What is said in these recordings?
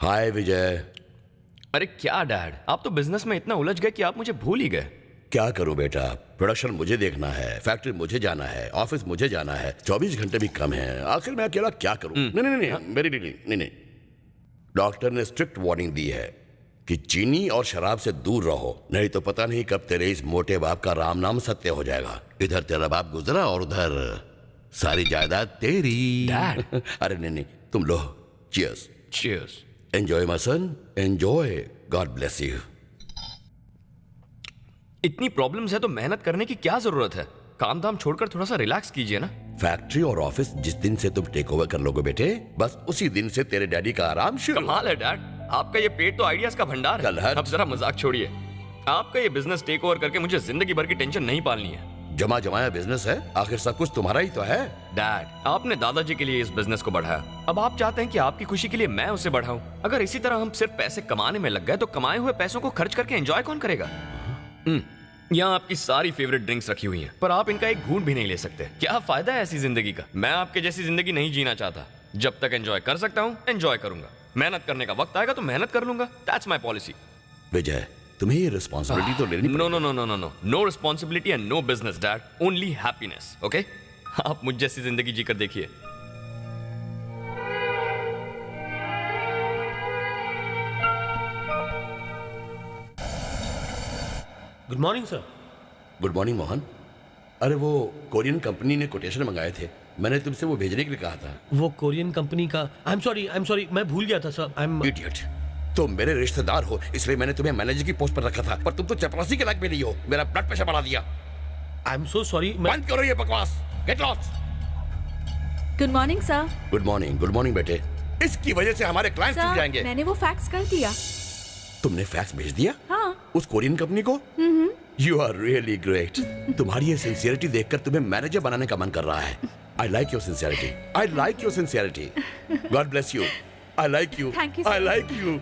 हाय विजय। अरे क्या डैड, आप तो बिजनेस में इतना उलझ गए कि आप मुझे भूल ही गए। क्या करूं बेटा, प्रोडक्शन मुझे देखना है, फैक्ट्री मुझे जाना है, ऑफिस मुझे जाना है, 24 घंटे भी कम है। आखिर मैं अकेला क्या करूं? नहीं नहीं नहीं, मेरी नहीं। डॉक्टर ने स्ट्रिक्ट वार्निंग दी है कि चीनी और शराब से दूर रहो, नहीं तो पता नहीं कब तेरे इस मोटे बाप का राम नाम सत्य हो जाएगा। इधर तेरा बाप गुजरा और उधर सारी जायदाद तेरी। डैड। अरे नहीं, तुम लो। Cheers. Cheers. Enjoy my son, enjoy. God bless you. इतनी प्रॉब्लम्स है तो मेहनत करने की क्या जरूरत है? काम धाम छोड़कर थोड़ा सा रिलैक्स कीजिए ना। फैक्ट्री और ऑफिस जिस दिन से तुम टेक ओवर कर लोगे बेटे, बस उसी दिन से तेरे डैडी का आराम शुरू। कमाल है डैड, आपका ये पेट तो आइडियाज का भंडार है। कलहट। अब जरा मजाक छोड़िए। आपका ये बिजनेस टेक ओवर करके मुझे जिंदगी भर की टेंशन नहीं पालनी है। जमा जमाया बिजनेस है, आखिर सब कुछ तुम्हारा ही तो है। डैड, आपने दादाजी के लिए इस बिजनेस को बढ़ाया, अब आप चाहते हैं कि आपकी खुशी के लिए मैं उसे बढ़ाऊं। अगर इसी तरह हम सिर्फ पैसे कमाने में लग गए तो कमाए हुए पैसों को खर्च करके एंजॉय कौन करेगा? यहाँ आपकी सारी फेवरेट ड्रिंक्स रखी हुई हैं, पर आप इनका एक घूंट भी नहीं ले सकते। क्या फायदा है ऐसी जिंदगी का? मैं आपके जैसी जिंदगी नहीं जीना चाहता। जब तक एंजॉय कर सकता हूँ एंजॉय करूंगा, मेहनत करने का वक्त आएगा तो मेहनत कर लूंगा। That's my policy. विजय, तुम्हें ये रिस्पॉन्सिबिलिटी तो लेनी no no no no no no no responsibility and no business dad, only happiness. Okay, आप मुझ जैसी जिंदगी जीकर देखिए। Good morning sir. Good morning Mohan. अरे वो कोरियन कंपनी ने कोटेशन मंगाए थे, मैंने तुमसे वो भेजने के लिए कहा था। वो कोरियन कंपनी का आई एम सॉरी मैं भूल गया था सर। I am idiot. तुम मेरे रिश्तेदार हो इसलिए मैंने तुम्हें मैनेजर की पोस्ट पर रखा था, पर तुम तो चपरासी के लायक भी नहीं हो। मेरा ब्लड प्रेशर बढ़ा दिया। I am so sorry. बंद करो ये बकवास। Get lost. Good morning sir. Good morning बेटे। इसकी वजह से हमारे क्लाइंट चुप जाएंगे। सर, मैंने वो फैक्स कर दिया। तुमने फैक्स भेज दिया? हाँ। उस कोरियन कंपनी को? You are really great. तुम्हारी ये सिंसियरिटी देखकर तुम्हें मैनेजर बनाने का मन कर रहा है। I like your sincerity. God bless you. I like you. Thank you, I sir. Like you.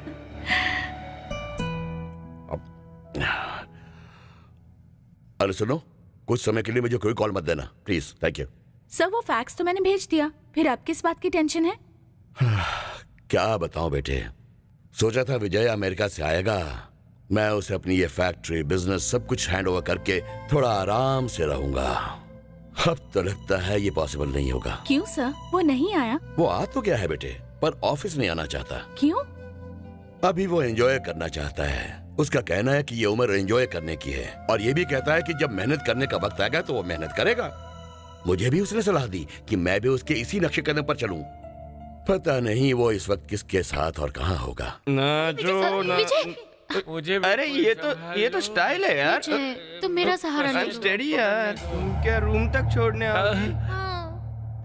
अरे सुनो, कुछ समय के लिए मुझे कोई कॉल मत देना प्लीज। Thank you. सर वो फैक्स तो मैंने भेज दिया, फिर अब किस बात की टेंशन है? क्या बताऊं बेटे, सोचा था विजय अमेरिका से आएगा, मैं उसे अपनी ये फैक्ट्री बिजनेस सब कुछ हैंड ओवर करके थोड़ा आराम से रहूंगा। अब तो लगता है ये पॉसिबल नहीं होगा। क्यों सर, वो नहीं आया? वो आ तो गया है बेटे, पर ऑफिस नहीं आना चाहता। क्यों? अभी वो एंजॉय करना चाहता है। उसका कहना है कि ये उम्र एंजॉय करने की है, और ये भी कहता है कि जब मेहनत करने का वक्त आएगा तो वो मेहनत करेगा। मुझे भी उसने सलाह दी कि मैं भी उसके इसी नक्शे कदम पर चलूं। पता नहीं वो इस वक्त किसके साथ और कहाँ होगा। ना जो ना मुझे अरे ये तो स्टाइल है यार। तुम मेरा सहारा ले लो। स्टेडी यार, तुम क्या रूम तक छोड़ने आओगी?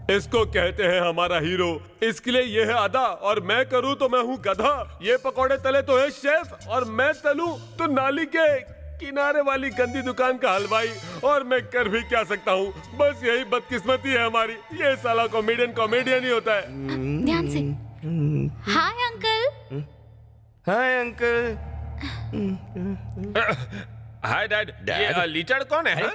इसको कहते हैं हमारा हीरो, इसके लिए ये है अदा, और मैं करूं तो मैं हूं गधा। ये पकौड़े तले तो है शेफ, और मैं तलूं तो नाली के किनारे वाली गंदी दुकान का हलवाई। और मैं कर भी क्या सकता हूँ, बस यही बदकिस्मती है हमारी। ये साला कॉमेडियन ही होता है। ध्यान से। Hi uncle. Hi uncle. Hi dad. ये लीचड़ कौन है?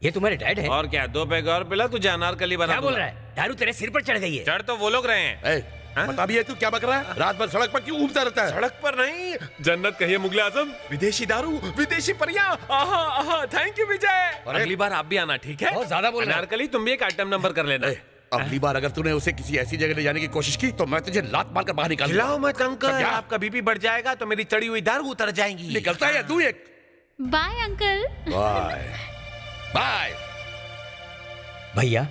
ये तुम्हारे डैड है? और क्या, 2 पैग और पिला, तुझे अनारकली बना क्या बोल रहा है? दारू तेरे सिर पर चढ़ गई है। चढ़ तो वो लोग रहे हैं। बता भी है तू क्या बक रहा है? रात भर सड़क पर क्यों घूमता रहता है? सड़क पर नहीं, जन्नत कहिए मुगले आजम। विदेशी दारू, विदेशी परियां। आहा आहा, थैंक यू विजय। अगली बार आप भी आना, ठीक है? बहुत ज्यादा बोल रहा है। अनारकली तुम भी एक आइटम नंबर कर लेना। अगली बार अगर तूने उसे किसी ऐसी जगह ले जाने की कोशिश की तो मैं तुझे लात मारकर बाहर निकाल दूंगा। खिलाओ मत अंकल, क्या? आपका बीपी बढ़ जाएगा तो मेरी चढ़ी हुई दारू उतर जाएंगी। निकलता है या तू एक? Bye uncle. Bye bye. भैया,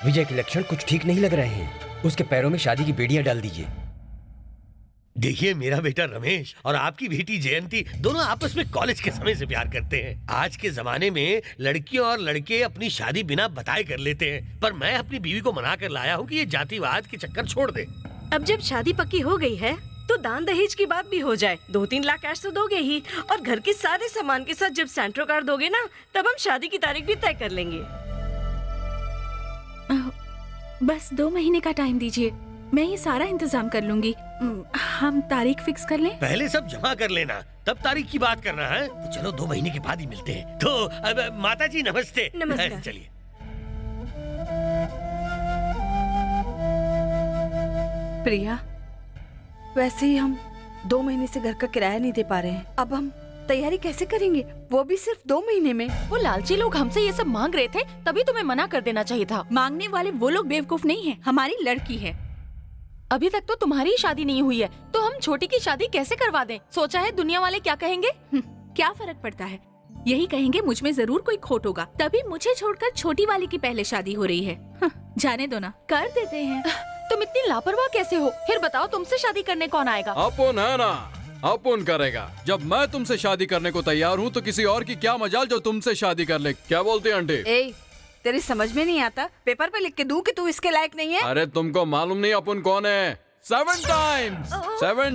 विजय के लक्षण कुछ ठीक नहीं लग रहे हैं। उसके पैरों में शादी की बेड़ियां डाल दीजिए। देखिए, मेरा बेटा रमेश और आपकी बेटी जयंती दोनों आपस में कॉलेज के समय से प्यार करते हैं। आज के जमाने में लड़कियां और लड़के अपनी शादी बिना बताए कर लेते हैं, पर मैं अपनी बीवी को मना कर लाया हूँ कि ये जातिवाद के चक्कर छोड़ दे। अब जब शादी पक्की हो गई है तो दान दहेज की बात भी हो जाए। 2-3 लाख कैश तो दोगे ही, और घर के सारे सामान के साथ जब सेंट्रो कार दोगे ना, तब हम शादी की तारीख भी तय कर लेंगे। बस 2 महीने का टाइम दीजिए, मैं ये सारा इंतजाम कर लूंगी। हम तारीख फिक्स कर लें? पहले सब जमा कर लेना, तब तारीख की बात करना है। तो चलो 2 महीने के बाद ही मिलते हैं। तो अब माता जी नमस्ते। नमस्कार। चलिए। प्रिया, वैसे ही हम 2 महीने से घर का किराया नहीं दे पा रहे हैं। अब हम तैयारी कैसे करेंगे, वो भी सिर्फ 2 महीने में। वो लालची लोग हमसे ये सब मांग रहे थे, तभी तुम्हें मना कर देना चाहिए था। मांगने वाले वो लोग बेवकूफ नहीं है, हमारी लड़की है। अभी तक तो तुम्हारी ही शादी नहीं हुई है, तो हम छोटी की शादी कैसे करवा दें? सोचा है दुनिया वाले क्या कहेंगे? क्या फर्क पड़ता है, यही कहेंगे मुझ में जरूर कोई खोट होगा, तभी मुझे छोड़कर छोटी वाली की पहले शादी हो रही है। जाने दो ना, कर देते हैं। तुम इतनी लापरवाह कैसे हो? फिर बताओ, तुमसे शादी करने कौन आएगा? अपुन है ना, अपुन करेगा। जब मैं तुमसे शादी करने को तैयार हूँ तो किसी और की क्या मजाल जो तुमसे शादी कर ले। क्या बोलती है आंटी? ए, तेरी समझ में नहीं आता? पेपर पे लिख के दूं कि तू इसके लायक नहीं है? अरे तुमको मालूम नहीं अपुन कौन है? 7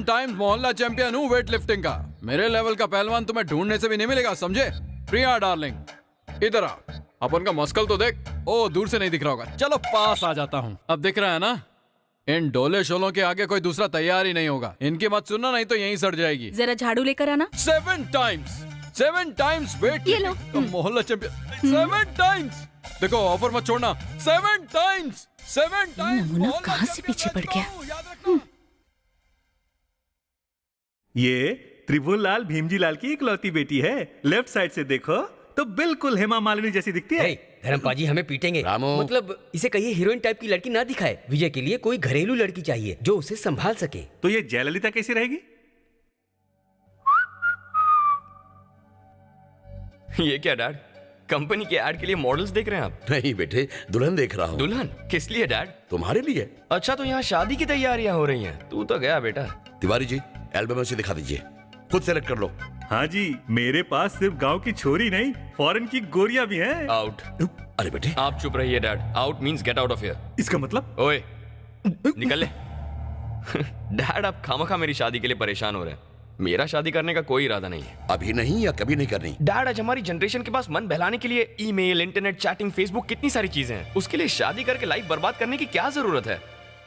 टाइम्स मोहल्ला चैंपियन हूँ वेट लिफ्टिंग का। मेरे लेवल का पहलवान तुम्हें ढूंढने से भी नहीं मिलेगा, समझे? प्रिया डार्लिंग, इधर आ। अपन का मस्कल तो देख। ओ, दूर से नहीं दिख रहा होगा, चलो पास आ जाता हूँ। अब दिख रहा है ना? इन डोले शोलों के आगे कोई दूसरा तैयार ही नहीं होगा। इनकी मत सुनना, नहीं तो यहीं सड़ जाएगी। जरा झाड़ू लेकर आना। 7 टाइम्स वेट। ये लो। मोहल्ला चैंपियन 7 टाइम्स। देखो ऑफर मत छोड़ना। 7 टाइम्स। नमूना कहाँ से पीछे पड़ गया? ये त्रिभुवनलाल भीमजी लाल की इकलौती बेटी है। लेफ्ट साइड से देखो तो बिल्कुल हेमा मालिनी जैसी दिखती है। धर्मपाजी हमें पीटेंगे। रामू। मतलब इसे कहिए हीरोइन टाइप की लड़की ना दिखाए। विजय के लिए कोई घरेलू लड़की चाहिए जो उसे संभाल सके। तो ये जयललिता कैसी रहेगी? ये क्या डैड, कंपनी के ऐड के लिए मॉडल्स देख रहे हैं आप? नहीं बेटे, दुल्हन देख रहा हूँ। दुल्हन किस लिए डैड? तुम्हारे लिए। अच्छा, तो यहाँ शादी की तैयारियां हो रही हैं। तू तो गया बेटा। तिवारी जी, एल्बम उसे दिखा दीजिए, खुद सेलेक्ट कर लो। हाँ जी, मेरे पास सिर्फ गांव की छोरी नहीं, फॉरेन की गोरियां भी हैं। आउट। अरे बेटे, आप चुप रहिए dad. Out means get out of here. इसका मतलब? ओए, निकल ले। डैड, आप खामखा मेरी शादी के लिए परेशान हो रहे हैं। मेरा शादी करने का कोई इरादा नहीं है। अभी नहीं या कभी नहीं करनी? डैड, आज हमारी जनरेशन के पास मन बहलाने के लिए ईमेल, इंटरनेट, चैटिंग, फेसबुक, कितनी सारी चीजें हैं। उसके लिए शादी करके लाइफ बर्बाद करने की क्या जरूरत है?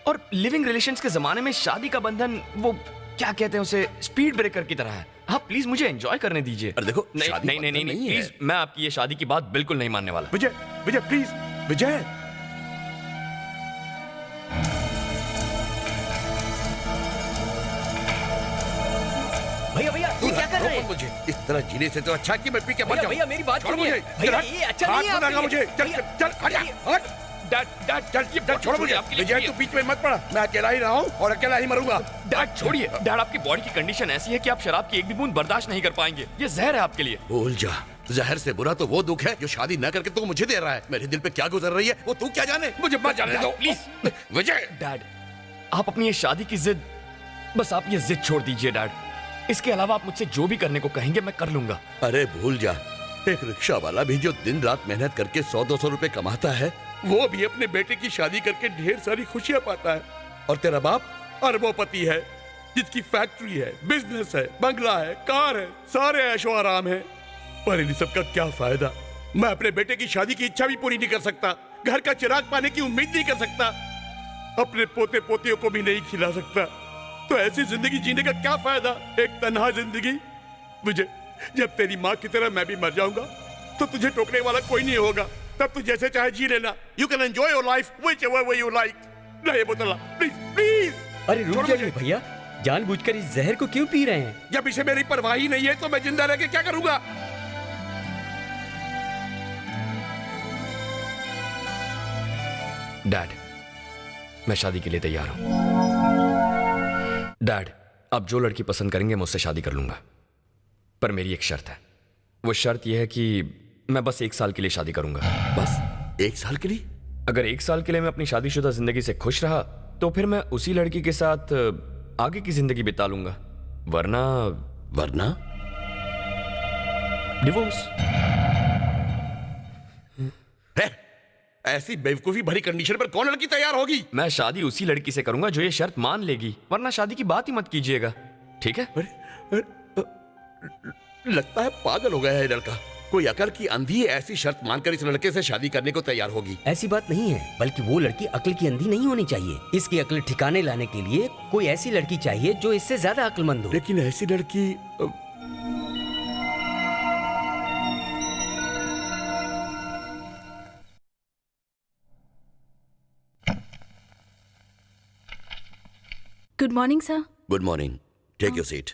और लिविंग रिलेशंस के जमाने में शादी का बंधन, वो क्या कहते हैं उसे, स्पीड ब्रेकर की तरह है। आप प्लीज मुझे एंजॉय करने दीजिए। अरे देखो, नहीं शादी नहीं नहीं बंधन नहीं, नहीं है। प्लीज, मैं आपकी ये शादी की बात बिल्कुल नहीं मानने वाला। विजय, विजय प्लीज, विजय। भैया भैया ये क्या कर रहे हैं? मुझे इस तरह जीने से तो अच्छा कि मैं पी के मर जाऊं। भैया मेरी बात छोड़ सुनिए। मुझे। भैया चल, ये अच्छा हाथ नहीं है मत लगा आपके मुझे। लिए। चल भैया, चल चल, हट जा, हट। डैड डैड चल ये चल, छोड़ मुझे। आपके लिए विजय, तू बीच में मत पड़ा। मैं अकेला ही रहा हूँ और अकेला ही मरूंगा। डैड छोड़िए। डैड, आपकी बॉडी की कंडीशन ऐसी है कि आप शराब की एक भी बूंद बर्दाश्त नहीं कर पाएंगे। ये जहर है आपके लिए। भूल जा, जहर से बुरा तो वो दुख है जो शादी न करके तू मुझे दे रहा है। मेरे दिल पे क्या गुजर रही है वो तू क्या जाने। मुझे मत जाने दो प्लीज। विजय। डैड, आप अपनी ये शादी की जिद, बस आप ये जिद छोड़ दीजिए डैड। इसके अलावा आप मुझसे जो भी करने को कहेंगे मैं कर लूंगा। अरे भूल जा, एक रिक्शा वाला भी जो दिन रात मेहनत करके 100-200 रुपए कमाता है, वो भी अपने बेटे की शादी करके ढेर सारी खुशियां पाता है। और तेरा बाप अरबोपति है, जिसकी फैक्ट्री है, बिजनेस है, बंगला है, कार है, सारे ऐशो आराम है। पर इन सब का क्या फायदा? मैं अपने बेटे की शादी की इच्छा भी पूरी नहीं कर सकता, घर का चिराग पाने की उम्मीद नहीं कर सकता, अपने पोते पोतियों को भी नहीं खिला सकता। तो ऐसी जिंदगी जीने का क्या फायदा? एक तन्हा जिंदगी। विजय, जब तेरी माँ की तरह मैं भी मर जाऊंगा तो तुझे टोकने वाला कोई नहीं होगा। तब तू जैसे चाहे जी लेना। You can enjoy your life whichever way you like. नहीं बोतला, प्लीज प्लीज। अरे रुक जाइए भैया, जानबूझकर इस जहर को क्यों पी रहे हैं? जब इसे मेरी परवाह ही नहीं है तो मैं जिंदा रह के क्या करूंगा? डैड, मैं शादी के लिए तैयार हूं। डैड, आप जो लड़की पसंद करेंगे मैं उससे शादी कर लूंगा, पर मेरी एक शर्त है। वो शर्त यह है कि मैं बस 1 साल के लिए शादी करूंगा। बस 1 साल के लिए? अगर 1 साल के लिए मैं अपनी शादीशुदा जिंदगी से खुश रहा तो फिर मैं उसी लड़की के साथ आगे की जिंदगी बिता लूंगा, वरना डिवोर्स। ऐसी बेवकूफी भरी कंडीशन पर कौन लड़की तैयार होगी? मैं शादी उसी लड़की से करूंगा जो ये शर्त मान लेगी, वरना शादी की बात ही मत कीजिएगा, ठीक है? लगता है पागल हो गया है लड़का। कोई अकल की अंधी ऐसी शर्त मानकर इस लड़के से शादी करने को तैयार होगी। ऐसी बात नहीं है, बल्कि वो लड़की अक्ल की अंधी नहीं होनी चाहिए। इसकी अक्ल ठिकाने लाने के लिए कोई ऐसी लड़की चाहिए जो इससे ज्यादा अक्लमंद हो। लेकिन ऐसी लड़की good morning sir. Good morning, take your seat.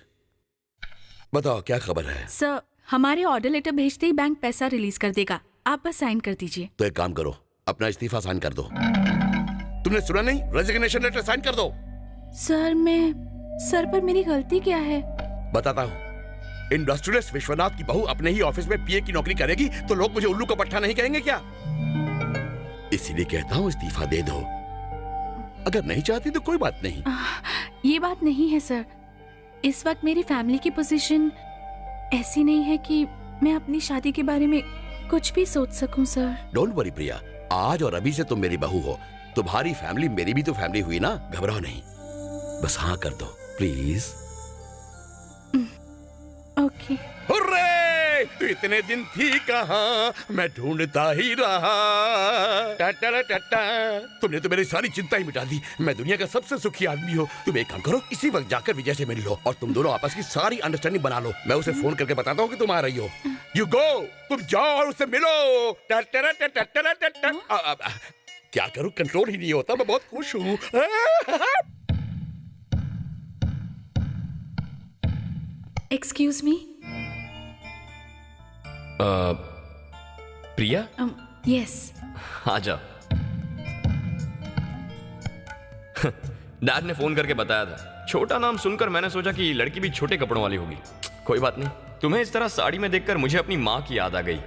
बताओ क्या खबर है? सर, हमारे ऑर्डर लेटर भेजते ही बैंक पैसा रिलीज कर देगा, आप बस साइन कर दीजिए। तो एक काम करो, अपना इस्तीफा साइन कर दो। तुमने सुना नहीं? रेजिग्नेशन लेटर साइन कर दो। सर पर मेरी गलती क्या है? बताता हूँ। इंडस्ट्रियलिस्ट विश्वनाथ की बहू अपने ही ऑफिस में पीए की नौकरी करेगी तो लोग मुझे उल्लू का पट्टा नहीं कहेंगे क्या? इसीलिए कहता हूँ इस्तीफा दे दो। अगर नहीं चाहती तो कोई बात नहीं। ये बात नहीं है सर, इस वक्त मेरी फैमिली की पोजीशन ऐसी नहीं है कि मैं अपनी शादी के बारे में कुछ भी सोच सकूं सर। डोंट वरी प्रिया, आज और अभी से तुम मेरी बहू हो। तुम्हारी फैमिली मेरी भी तो फैमिली हुई ना, घबराओ नहीं। बस हाँ कर दो प्लीज। ओके। हुर्रे! तू इतने दिन थी कहाँ, मैं ढूंढता ही रहा। टा। तुमने तो मेरी सारी चिंता ही मिटा दी। मैं दुनिया का सबसे सुखी आदमी हूँ। तुम एक काम करो, इसी वक्त जाकर विजय से मिल लो और तुम दोनों आपस की सारी अंडरस्टैंडिंग बना लो। मैं उसे फोन करके बताता हूँ कि तुम आ रही हो। यू गो, तुम जाओ और उससे मिलो। क्या करूँ, कंट्रोल ही नहीं होता। मैं बहुत खुश हूँ। Excuse me. प्रिया, यस। आ जाओ। डैड ने फोन करके बताया था। छोटा नाम सुनकर मैंने सोचा कि लड़की भी छोटे कपड़ों वाली होगी। कोई बात नहीं। तुम्हें इस तरह साड़ी में देखकर मुझे अपनी माँ की याद आ गई।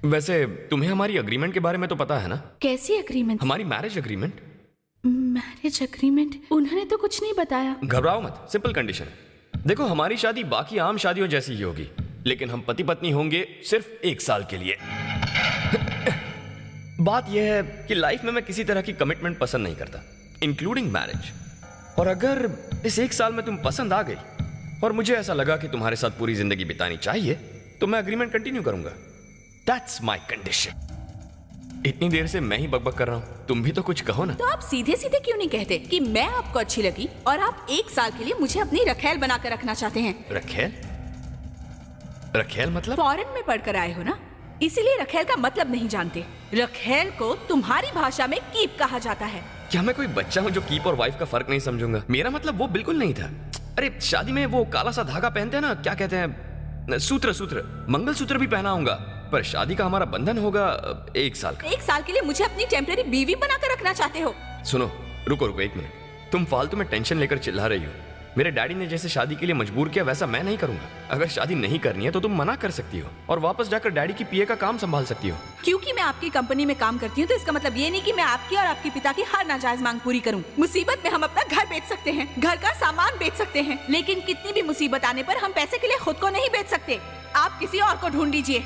वैसे तुम्हें हमारी अग्रीमेंट के बारे में तो पता है ना? कैसी अग्रीमेंट? हमारी मैरिज अग्रीमेंट। Marriage agreement? उन्होंने तो कुछ नहीं बताया। घबराओ मत, सिंपल कंडीशन है। देखो, हमारी शादी बाकी आम शादियों जैसी ही होगी, लेकिन हम पति पत्नी होंगे सिर्फ 1 साल के लिए। बात यह है कि लाइफ में मैं किसी तरह की कमिटमेंट पसंद नहीं करता, इंक्लूडिंग मैरिज। और अगर इस 1 साल में तुम पसंद आ गई और मुझे ऐसा लगा कि तुम्हारे साथ पूरी जिंदगी बितानी चाहिए, तो मैं अग्रीमेंट कंटिन्यू करूंगा। That's my condition. इतनी देर से मैं ही बकबक कर रहा हूं, तुम भी तो कुछ कहो ना। तो आप सीधे सीधे क्यों नहीं कहते कि मैं आपको अच्छी लगी और आप 1 साल के लिए मुझे अपनी रखेल बनाकर रखना चाहते हैं? रखेल? रखेल मतलब? फॉरेन में पढ़कर आए हो ना, इसीलिए रखेल का मतलब नहीं जानते। रखेल को तुम्हारी भाषा में कीप कहा जाता है। क्या मैं कोई बच्चा हूं जो कीप और वाइफ का फर्क नहीं समझूंगा? मेरा मतलब वो बिल्कुल नहीं था। अरे शादी में वो काला सा धागा पहनते हैं ना, क्या कहते हैं, सूत्र। मंगलसूत्र भी पहनाऊंगा, पर शादी का हमारा बंधन होगा 1 साल का। 1 साल के लिए मुझे अपनी टेम्पररी बीवी बनाकर रखना चाहते हो? सुनो, रुको 1 मिनट। तुम फालतू में टेंशन लेकर चिल्ला रही हो। मेरे डैडी ने जैसे शादी के लिए मजबूर किया वैसा मैं नहीं करूंगा। अगर शादी नहीं करनी है तो तुम मना कर सकती हो और वापस जाकर डैडी की पीए का काम संभाल सकती हो। क्योंकि मैं आपकी कंपनी में काम करती हूँ तो इसका मतलब ये नहीं कि मैं आपकी और आपके पिता की हर नाजायज मांग पूरी करूँ। मुसीबत में हम अपना घर बेच सकते हैं, घर का सामान बेच सकते हैं, लेकिन कितनी भी मुसीबत आने पर हम पैसे के लिए खुद को नहीं बेच सकते। आप किसी और को ढूंढ लीजिए।